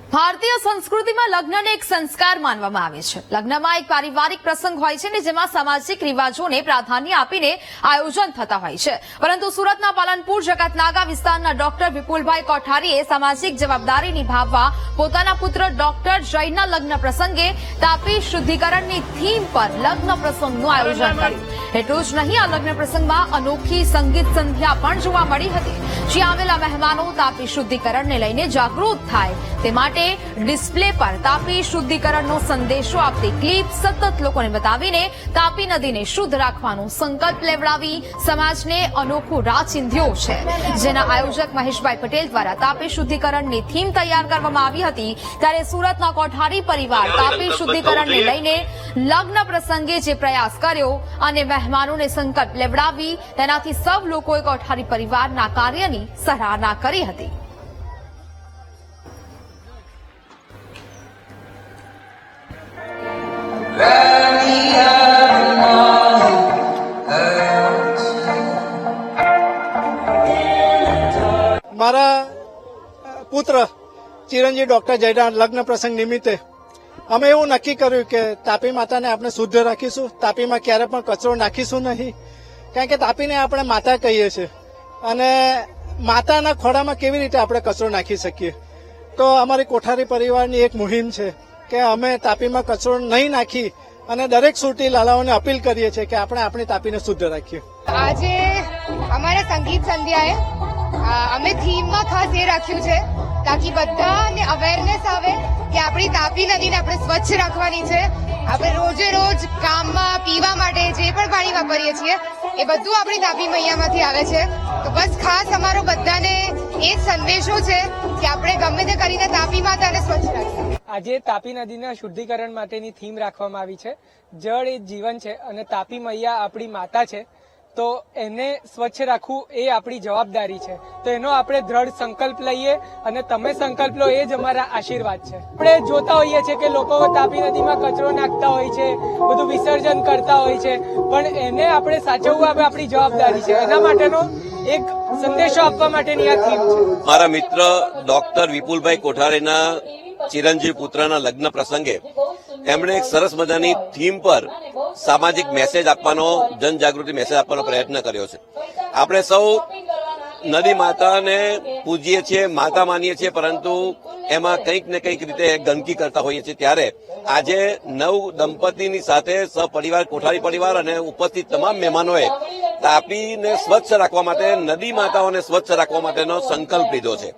ભારતીય સંસ્કૃતિમાં લગ્નને એક સંસ્કાર માનવામાં આવે છે। લગ્નમાં એક પારિવારિક પ્રસંગ હોય છે ને જેમાં સામાજિક રિવાજોને પ્રાધાન્ય આપીને આયોજન થતા હોય છે। પરંતુ સુરતના પાલનપુર જકાતનાકા વિસ્તારના ડોક્ટર વિપુલભાઈ કોઠારીએ સામાજિક જવાબદારી નિભાવવા પોતાના પુત્ર ડોક્ટર જયના લગ્ન પ્રસંગે તાપી શુદ્ધિકરણની થીમ પર લગ્ન પ્રસંગનું આયોજન કર્યું। એટલું જ નહીં, આ લગ્ન પ્રસંગમાં અનોખી સંગીત સંધ્યા પણ જોવા મળી હતી, જ્યાં આવેલા મહેમાનો તાપી શુદ્ધિકરણને લઈને જાગૃત થાય તે માટે ડિસ્પ્લે પર તાપી શુદ્ધિકરણનો સંદેશો આપતી ક્લિપ સતત લોકોને બતાવીને તાપી નદીને શુદ્ધ રાખવાનો સંકલ્પ લેવડાવી સમાજને અનોખું રાહ ચીંધ્યો છે। જેના આયોજક મહેશભાઈ પટેલ દ્વારા તાપી શુદ્ધિકરણની થીમ તૈયાર કરવામાં આવી હતી, ત્યારે સુરતના કોઠારી પરિવાર તાપી શુદ્ધિકરણને લઈને લગ્ન પ્રસંગે જે પ્રયાસ કર્યો અને મહેમાનોને સંકલ્પ લેવડાવી, તેનાથી સૌ લોકોએ કોઠારી પરિવારના કાર્યની સરાહના કરી હતી। મારા પુત્ર ચિરંજીવ ડોક્ટર જયના લગ્ન પ્રસંગ નિમિત્તે અમે એવું નક્કી કર્યું કે તાપી માતાને આપણે શુદ્ધ રાખીશું, તાપીમાં ક્યારે પણ કચરો નાખીશું નહીં, કારણ કે તાપીને આપણે માતા કહીએ છીએ અને માતાના ખોળામાં કેવી રીતે આપણે કચરો નાખી શકીએ। તો અમારી કોઠારી પરિવારની એક મુહિમ છે કે અમે તાપીમાં કચરો નહીં નાખી અને દરેક સુરતી લાલાઓને અપીલ કરીએ છીએ કે આપણે આપણી તાપીને શુદ્ધ રાખીએ। આજે અમારા સંગીત સંધ્યાએ અમે થીમમાં ખાસ એ રાખ્યું છે તાકી બધાને અવેરનેસ આવે કે આપણી તાપી નદીને આપણે સ્વચ્છ રાખવાની છે। આપણે રોજે રોજ કામમાં પીવા માટે જે પણ પાણી વાપરીએ છીએ એ બધું આપણી તાપી મૈયામાંથી આવે છે। તો બસ ખાસ અમારો બધાને એ જ સંદેશો છે કે આપણે ગમે તે કરીને તાપી માતાને સ્વચ્છ રાખીએ। આજે તાપી નદીના શુદ્ધિકરણ માટેની થીમ રાખવામાં આવી છે। જળ એ જીવન છે અને તાપી મૈયા આપણી માતા છે, તો એને સ્વચ્છ રાખવું એ આપણી જવાબદારી છે। તો એનો આપણે દ્રઢ સંકલ્પ લઈએ અને તમે સંકલ્પ લો, એ જ અમારા આશીર્વાદ છે। આપણે જોતા હોઈએ છીએ કે લોકો તાપી નદીમાં કચરો નાખતા હોય છે, બધું વિસર્જન કરતા હોય છે, પણ એને આપણે સાચવવું આપણી જવાબદારી છે। એના માટેનો એક સંદેશો આપવા માટેની આ થીમ છે। મારા મિત્ર ડોક્ટર વિપુલભાઈ કોઠારીના ચિરંજીવ પુત્રના લગ્ન પ્રસંગે એમણે એક સરસ મજાની થીમ પર સામાજિક મેસેજ આપવાનો, જનજાગૃતિ મેસેજ આપવાનો પ્રયત્ન કર્યો છે। આપણે સૌ નદી માતાને પૂજીએ છીએ, માતા માનીએ છીએ, પરંતુ એમાં કંઈક ને કંઈક રીતે ગંદકી કરતા હોઈએ છીએ। ત્યારે આજે નવ દંપતીની સાથે સપરિવાર કોઠારી પરિવાર અને ઉપસ્થિત તમામ મહેમાનોએ તાપીને સ્વચ્છ રાખવા માટે, નદી માતાઓને સ્વચ્છ રાખવા માટેનો સંકલ્પ લીધો છે।